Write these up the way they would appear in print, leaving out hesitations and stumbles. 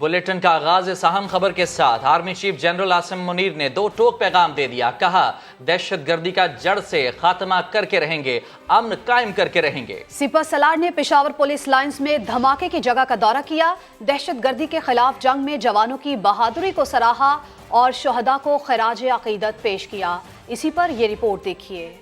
Bulletin کا آغاز اس اہم خبر کے ساتھ army chief general Asim Munir نے دو ٹوک پیغام دے دیا. کہا دہشت گردی کا جڑ سے خاتمہ کر کے رہیں گے, امن قائم کر کے رہیں گے. سپہ سالار نے پشاور پولیس لائنز میں دھماکے کی جگہ کا دورہ کیا. دہشت گردی کے خلاف جنگ میں جوانوں کی بہادری کو سراہا اور شہداء کو خراج عقیدت پیش کیا. اسی پر یہ رپورٹ دیکھیے.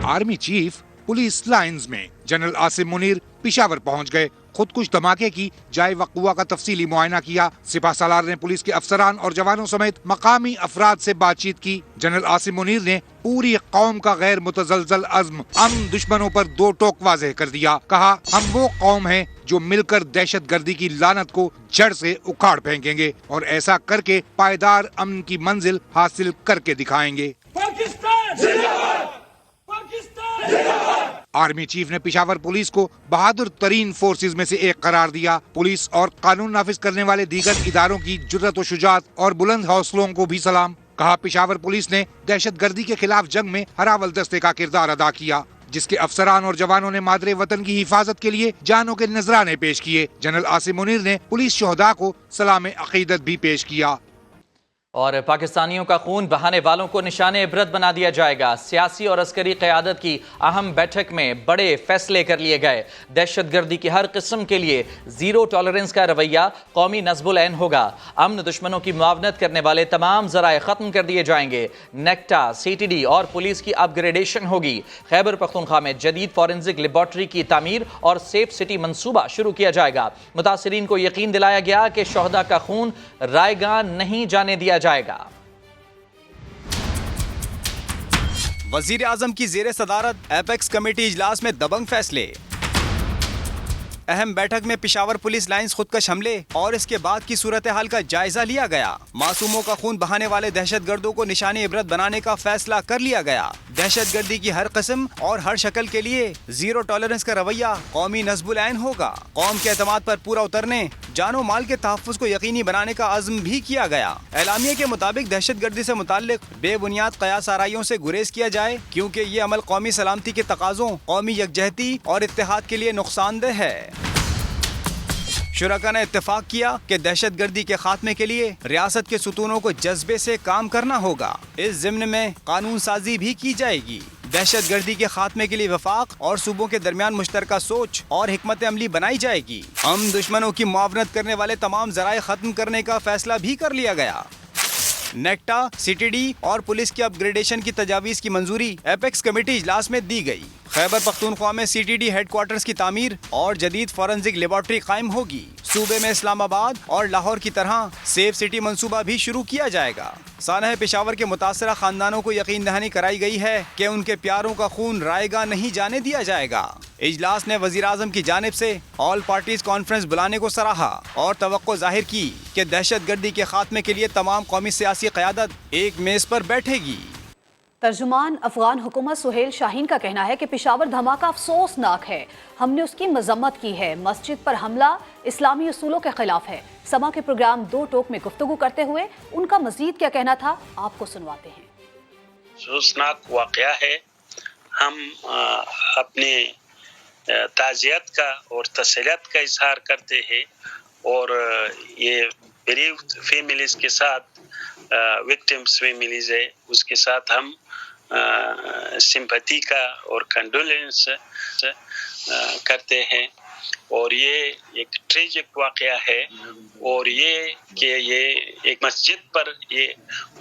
آرمی چیف پولیس لائنز میں جنرل عاصم منیر پشاور پہنچ گئے. خودکش دھماکے کی جائے وقوع کا تفصیلی معائنہ کیا. سپہ سالار نے پولیس کے افسران اور جوانوں سمیت مقامی افراد سے بات چیت کی. جنرل عاصم منیر نے پوری قوم کا غیر متزلزل عزم امن دشمنوں پر دو ٹوک واضح کر دیا. کہا ہم وہ قوم ہیں جو مل کر دہشت گردی کی لعنت کو جڑ سے اکھاڑ پھینکیں گے اور ایسا کر کے پائیدار امن کی منزل حاصل کر کے دکھائیں گے. آرمی چیف نے پشاور پولیس کو بہادر ترین فورسز میں سے ایک قرار دیا. پولیس اور قانون نافذ کرنے والے دیگر اداروں کی جرأت و شجاعت اور بلند حوصلوں کو بھی سلام. کہا پشاور پولیس نے دہشت گردی کے خلاف جنگ میں ہراول دستے کا کردار ادا کیا, جس کے افسران اور جوانوں نے مادر وطن کی حفاظت کے لیے جانوں کے نذرانے پیش کیے. جنرل عاصم منیر نے پولیس شہداء کو سلام عقیدت بھی پیش کیا. اور پاکستانیوں کا خون بہانے والوں کو نشان عبرت بنا دیا جائے گا. سیاسی اور عسکری قیادت کی اہم بیٹھک میں بڑے فیصلے کر لیے گئے. دہشت گردی کی ہر قسم کے لیے زیرو ٹالرنس کا رویہ قومی نصب العین ہوگا. امن دشمنوں کی معاونت کرنے والے تمام ذرائع ختم کر دیے جائیں گے. نیکٹا, سی ٹی ڈی اور پولیس کی اپ گریڈیشن ہوگی. خیبر پختونخوا میں جدید فورنزک لیبارٹری کی تعمیر اور سیف سٹی منصوبہ شروع کیا جائے گا. متاثرین کو یقین دلایا گیا کہ شہداء کا خون رائے گاہ نہیں جانے دیا جائے گا. وزیر اعظم کی زیر صدارت ایپیکس کمیٹی اجلاس میں دبنگ فیصلے. اہم بیٹھک میں پشاور پولیس لائنز خودکش حملے اور اس کے بعد کی صورتحال کا جائزہ لیا گیا. معصوموں کا خون بہانے والے دہشت گردوں کو نشان عبرت بنانے کا فیصلہ کر لیا گیا. دہشت گردی کی ہر قسم اور ہر شکل کے لیے زیرو ٹالرنس کا رویہ قومی نصب العین ہوگا. قوم کے اعتماد پر پورا اترنے, جان و مال کے تحفظ کو یقینی بنانے کا عزم بھی کیا گیا. اعلامیے کے مطابق دہشت گردی سے متعلق بے بنیاد قیاس آرائیوں سے گریز کیا جائے, کیونکہ یہ عمل قومی سلامتی کے تقاضوں, قومی یکجہتی اور اتحاد کے لیے نقصان دہ ہے. شرکاء نے اتفاق کیا کہ دہشت گردی کے خاتمے کے لیے ریاست کے ستونوں کو جذبے سے کام کرنا ہوگا. اس ضمن میں قانون سازی بھی کی جائے گی. دہشت گردی کے خاتمے کے لیے وفاق اور صوبوں کے درمیان مشترکہ سوچ اور حکمت عملی بنائی جائے گی. ہم دشمنوں کی معاونت کرنے والے تمام ذرائع ختم کرنے کا فیصلہ بھی کر لیا گیا. نیکٹا, سی ٹی ڈی اور پولیس کی اپ گریڈیشن کی تجاویز کی منظوری ایپیکس کمیٹی اجلاس میں دی گئی. خیبر پختونخوا میں C T D headquarters کی تعمیر اور جدید فورنزک لیبارٹری قائم ہوگی. صوبے میں اسلام آباد اور لاہور کی طرح سیف سٹی منصوبہ بھی شروع کیا جائے گا. سانحہ پشاور کے متاثرہ خاندانوں کو یقین دہانی کرائی گئی ہے کہ ان کے پیاروں کا خون رائے گاہ نہیں جانے دیا جائے گا. اجلاس نے وزیر اعظم کی جانب سے آل پارٹیز کانفرنس بلانے کو سراہا اور توقع ظاہر کی کہ دہشت گردی کے خاتمے کے لیے تمام قومی سیاسی قیادت ایک میز پر بیٹھے گی. ترجمان افغان حکومت سہیل شاہین کا کہنا ہے کہ پشاور دھماکہ افسوسناک ہے. ہم نے اس کی مذمت کی ہے. مسجد پر حملہ اسلامی اصولوں کے خلاف ہے. سما کے پروگرام دو ٹوک میں گفتگو کرتے ہوئے ان کا مزید کیا کہنا تھا, آپ کو سنواتے ہیں. افسوسناک واقعہ ہے. ہم اپنے تعزیت کا اور تسلیت کا اظہار کرتے ہیں اور یہ بریوڈ فیملیز کے ساتھ, وکٹمز فیملیز ہے, اس کے ساتھ ہم سمپتھی کا اور کنڈولنس کرتے ہیں. اور یہ ایک ٹریجک واقعہ ہے اور یہ کہ یہ ایک مسجد پر یہ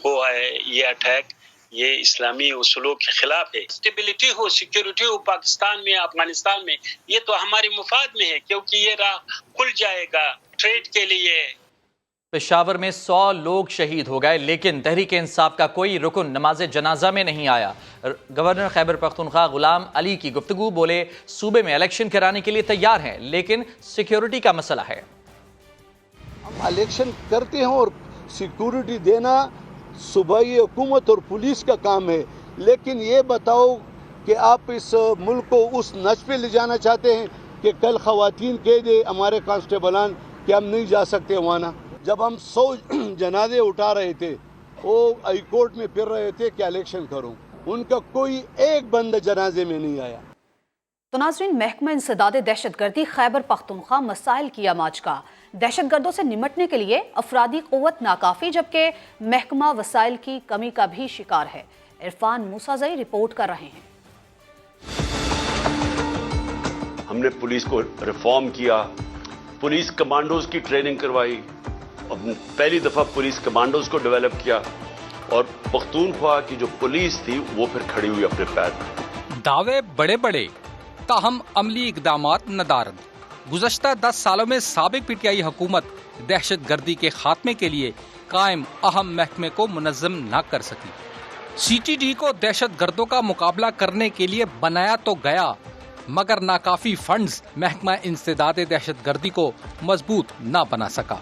ہوا ہے, یہ اٹیک, یہ اسلامی اصولوں کے خلاف ہے. اسٹیبلٹی ہو, سیکیورٹی ہو پاکستان میں, افغانستان میں, یہ تو ہمارے مفاد میں ہے کیونکہ یہ راہ کھل جائے گا ٹریڈ کے لیے. پشاور میں 100 لوگ شہید ہو گئے لیکن تحریک انصاف کا کوئی رکن نماز جنازہ میں نہیں آیا. گورنر خیبر پختونخوا غلام علی کی گفتگو. بولے صوبے میں الیکشن کرانے کے لیے تیار ہیں لیکن سیکیورٹی کا مسئلہ ہے. ہم الیکشن کرتے ہیں اور سیکیورٹی دینا صوبائی حکومت اور پولیس کا کام ہے, لیکن یہ بتاؤ کہ آپ اس ملک کو اس نچ پہ لے جانا چاہتے ہیں کہ کل خواتین کہہ دے ہمارے کانسٹیبلان کہ ہم نہیں جا سکتے وہاں. جب ہم 100 جنازے اٹھا رہے تھے وہ ہائی کورٹ میں پھر رہے تھے کہ الیکشن کروں, ان کا کوئی ایک بندہ جنازے میں نہیں آیا. تو ناظرین، محکمہ انسداد دہشت گردی خیبر پختونخوا مسائل کی آماج کا دہشت گردوں سے نمٹنے کے لیے افرادی قوت ناکافی، جبکہ محکمہ وسائل کی کمی کا بھی شکار ہے۔ عرفان موسیٰ رپورٹ کر رہے ہیں۔ ہم نے پولیس کو ریفارم کیا، پولیس کمانڈوز کی ٹریننگ کروائی، پہلی دفعہ پولیس کمانڈوز کو ڈیولپ کیا، اور پختونخوا کی جو پولیس تھی وہ پھر کھڑی ہوئی اپنے پیر پر۔ دعوے بڑے بڑے، تاہم عملی اقدامات ندارد۔ گزشتہ 10 سالوں میں سابق پی ٹی آئی حکومت دہشت گردی کے خاتمے کے لیے قائم اہم محکمے کو منظم نہ کر سکی۔ سی ٹی ڈی کو دہشت گردوں کا مقابلہ کرنے کے لیے بنایا تو گیا، مگر ناکافی فنڈز محکمہ انسداد دہشت گردی کو مضبوط نہ بنا سکا۔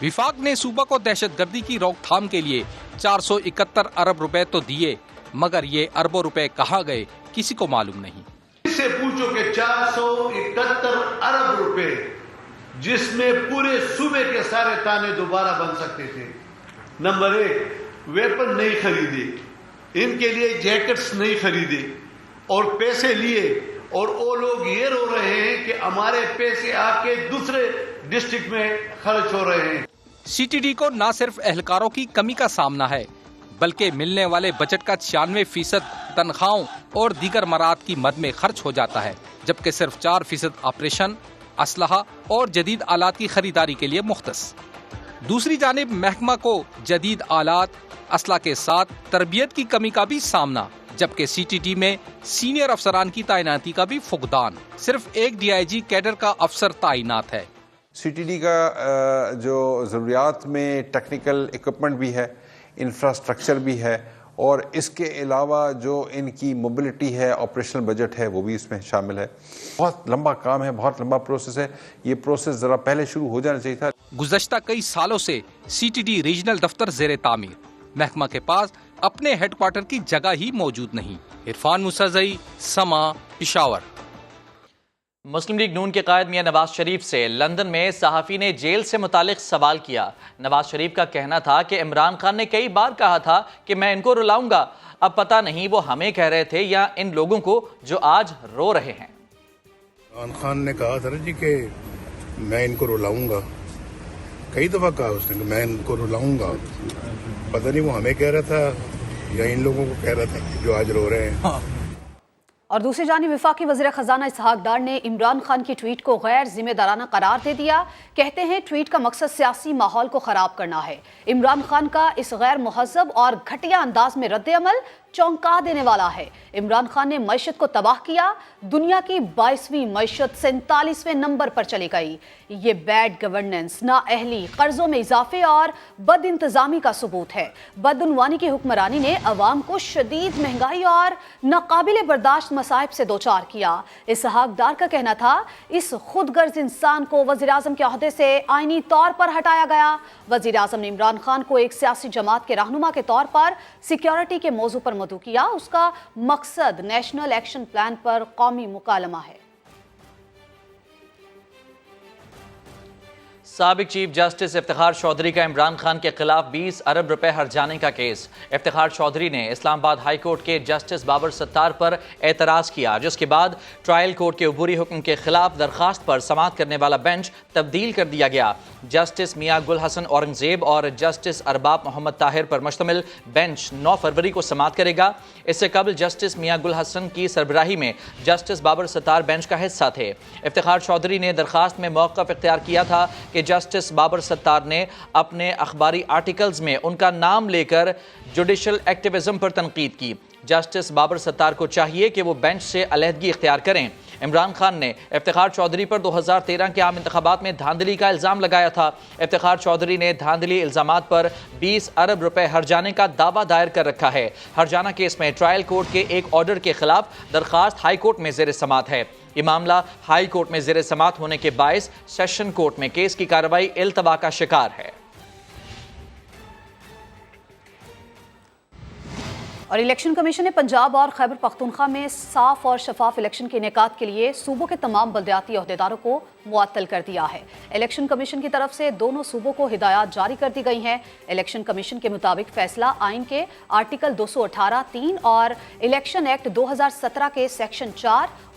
وفاق نے صوبہ کو دہشت گردی کی روک تھام کے لیے 471 ارب روپے تو دیے، مگر یہ اربوں روپے کہاں گئے کسی کو معلوم نہیں۔ اس سے پوچھو کہ 471 ارب روپے جس میں پورے صوبے کے سارے تانے دوبارہ بن سکتے تھے۔ نمبر 1، ویپن نہیں خریدے، ان کے لیے جیکٹس نہیں خریدے اور پیسے لیے، اور وہ لوگ یہ رو رہے ہیں کہ ہمارے پیسے آ کے دوسرے ڈسٹرکٹ میں خرچ ہو رہے ہیں۔ سی ٹی ڈی کو نہ صرف اہلکاروں کی کمی کا سامنا ہے، بلکہ ملنے والے بجٹ کا 96% تنخواہوں اور دیگر مراعات کی مد میں خرچ ہو جاتا ہے، جبکہ صرف 4% آپریشن، اسلحہ اور جدید آلات کی خریداری کے لیے مختص۔ دوسری جانب محکمہ کو جدید آلات، اسلحہ کے ساتھ تربیت کی کمی کا بھی سامنا، جبکہ سی ٹی ڈی میں سینئر افسران کی تعیناتی کا بھی فقدان۔ صرف ایک ڈی آئی جی کیڈر کا افسر تعینات ہے۔ سی ٹی ڈی کا جو ضروریات میں ٹیکنیکل اکوپمنٹ بھی ہے، انفراسٹرکچر بھی ہے، اور اس کے علاوہ جو ان کی موبلٹی ہے، آپریشنل بجٹ ہے، وہ بھی اس میں شامل ہے۔ بہت لمبا کام ہے، بہت لمبا پروسیس ہے۔ یہ پروسیس ذرا پہلے شروع ہو جانا چاہیے تھا۔ گزشتہ کئی سالوں سے سی ٹی ڈی ریجنل دفتر زیر تعمیر، محکمہ کے پاس اپنے ہیڈ کوارٹر کی جگہ ہی موجود نہیں۔ عرفان موسیٰ، سما، پشاور۔ مسلم لیگ نون کے قائد میاں نواز شریف سے لندن میں صحافی نے جیل سے متعلق سوال کیا۔ نواز شریف کا کہنا تھا کہ عمران خان نے کئی بار کہا تھا کہ میں ان کو رلاؤں گا، اب پتہ نہیں وہ ہمیں کہہ رہے تھے یا ان لوگوں کو جو آج رو رہے ہیں۔ عمران خان نے کہا تھا جی کہ میں ان کو رلاؤں گا، کئی دفعہ کہا اس نے کہ میں ان کو رلاؤں گا، پتہ نہیں وہ ہمیں کہہ رہا تھا یا ان لوگوں کو کہہ رہا تھا جو آج رو رہے ہیں۔ اور دوسری جانب وفاقی وزیر خزانہ اسحاق ڈار نے عمران خان کی ٹویٹ کو غیر ذمہ دارانہ قرار دے دیا۔ کہتے ہیں ٹویٹ کا مقصد سیاسی ماحول کو خراب کرنا ہے۔ عمران خان کا اس غیر مہذب اور گھٹیا انداز میں رد عمل چونکا دینے والا ہے۔ عمران خان نے معیشت کو تباہ کیا، دنیا کی 22ویں معیشت 47ویں نمبر پر چلی گئی۔ یہ بیڈ گورننس، نااہلی، قرضوں میں اضافے اور بد انتظامی کا ثبوت ہے۔ بدعنوانی کی حکمرانی نے عوام کو شدید مہنگائی اور ناقابل برداشت مصائب سے دوچار کیا۔ اسحاق ڈار کا کہنا تھا اس خود غرض انسان کو وزیراعظم کے عہدے سے آئینی طور پر ہٹایا گیا۔ وزیراعظم نے عمران خان کو ایک سیاسی جماعت کے رہنما کے طور پر سیکیورٹی کے موضوع پر مدعو کیا۔ اس کا مقصد نیشنل ایکشن پلان پر قومی مکالمہ ہے۔ سابق چیف جسٹس افتخار چودھری کا عمران خان کے خلاف 20 ارب روپے ہرجانے کا کیس۔ افتخار چودھری نے اسلام آباد ہائی کورٹ کے جسٹس بابر ستار پر اعتراض کیا، جس کے بعد ٹرائل کورٹ کے عبوری حکم کے خلاف درخواست پر سماعت کرنے والا بینچ تبدیل کر دیا گیا۔ جسٹس میاں گل حسن اورنگزیب اور جسٹس ارباب محمد طاہر پر مشتمل بینچ 9 فروری کو سماعت کرے گا۔ اس سے قبل جسٹس میاں گل حسن کی سربراہی میں جسٹس بابر ستار بینچ کا حصہ تھے۔ افتخار چودھری نے درخواست میں موقف اختیار کیا تھا کہ جسٹس بابر ستار نے اپنے اخباری آرٹیکلز میں ان کا نام لے کر جوڈیشل ایکٹیویزم پر تنقید کی۔ جسٹس بابر ستار کو چاہیے کہ وہ بینچ سے علیحدگی اختیار کریں۔ عمران خان نے افتخار چودھری پر 2013 کے عام انتخابات میں دھاندلی کا الزام لگایا تھا۔ افتخار چودھری نے دھاندلی الزامات پر 20 ارب روپے ہرجانے کا دعویٰ دائر کر رکھا ہے۔ ہرجانہ کیس میں ٹرائل کورٹ کے ایک آرڈر کے خلاف درخواست ہائی کورٹ میں زیر سماعت ہے۔ یہ معاملہ ہائی کورٹ میں زیر سماعت ہونے کے باعث سیشن کورٹ میں کیس کی کارروائی التوا کا شکار ہے۔ اور الیکشن کمیشن نے پنجاب اور خیبر پختونخوا میں صاف اور شفاف الیکشن کے انعقاد کے لیے صوبوں کے تمام بلدیاتی عہدیداروں کو معطل کر دیا ہے۔ الیکشن کمیشن کی طرف سے دونوں صوبوں کو ہدایات جاری کر دی گئی ہیں۔ الیکشن کمیشن کے مطابق فیصلہ آئین کے آرٹیکل 218(3) اور الیکشن ایکٹ 2017 کے سیکشن 4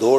2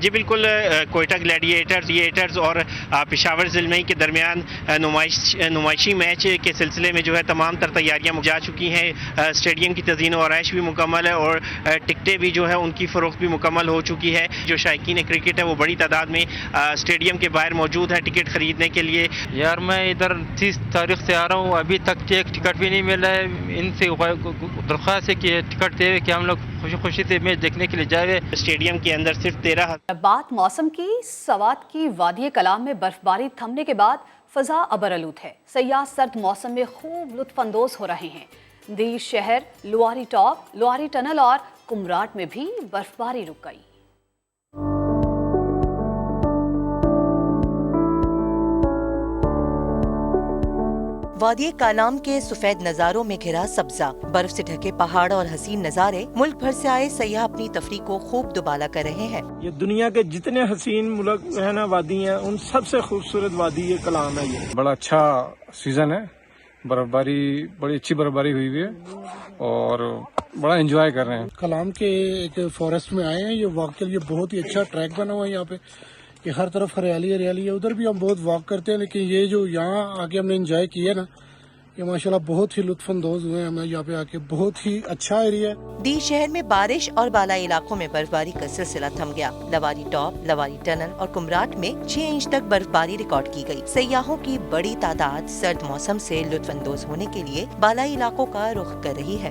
جی بالکل، کوئٹہ گلیڈیٹرز اور پشاور زلمی کے درمیان نمائشی میچ کے سلسلے میں جو ہے تمام تر تیاریاں جا چکی ہیں. اسٹیڈیم کی تزئین و آرائش بھی مکمل ہے اور ٹکٹیں بھی جو ہے ان کی فروخت بھی مکمل ہو چکی ہے. جو شائقین کرکٹ ہے وہ بڑی تعداد میں اسٹیڈیم کے باہر موجود ہے ٹکٹ خریدنے کے لیے. یار میں ادھر 30 تاریخ سے آ رہا ہوں، ابھی تک ایک ٹکٹ بھی نہیں ملا ہے. ان سے درخواست ہے کہ ٹکٹ دے کہ ہم لوگ خوشی خوشی سے میچ دیکھنے کے لیے جائے. اسٹیڈیم کے اندر صرف 13. بات موسم کی. سوات کی وادی کلام میں برفباری تھمنے کے بعد فضا ابرآلود ہے. سیاح سرد موسم میں خوب لطف اندوز ہو رہے ہیں. دی شہر، لواری ٹاپ، لواری ٹنل اور کمراٹ میں بھی برفباری رک گئی. وادی کالام کے سفید نظاروں میں گھرا سبزہ، برف سے ڈھکے پہاڑ اور حسین نظارے ملک بھر سے آئے سیاح اپنی تفریح کو خوب دوبالا کر رہے ہیں. یہ دنیا کے جتنے حسین ملک ہے نا وادی ہیں، ان سب سے خوبصورت وادی یہ کلام ہے. یہ بڑا اچھا سیزن ہے، برفباری بڑی اچھی برفباری ہوئی ہے اور بڑا انجوائے کر رہے ہیں. کلام کے ایک فارسٹ میں آئے ہیں. یہ واک کے لیے بہت ہی اچھا ٹریک بنا ہوا ہے یہاں پہ کہ ہر طرف ہریالی ہریالی ہے. ادھر بھی ہم بہت واک کرتے ہیں، لیکن یہ جو یہاں آ کے ہم نے انجوائے کیا نا، یہ ماشاءاللہ بہت ہی لطف اندوز ہوئے ہیں. ہمیں یہاں پہ آ کے بہت ہی اچھا ایریا ہے. دی شہر میں بارش اور بالائی علاقوں میں برفباری کا سلسلہ تھم گیا. لواری ٹاپ، لواری ٹنل اور کمراٹ میں 6 انچ تک برفباری ریکارڈ کی گئی. سیاحوں کی بڑی تعداد سرد موسم سے لطف اندوز ہونے کے لیے بالائی علاقوں کا رخ کر رہی ہے.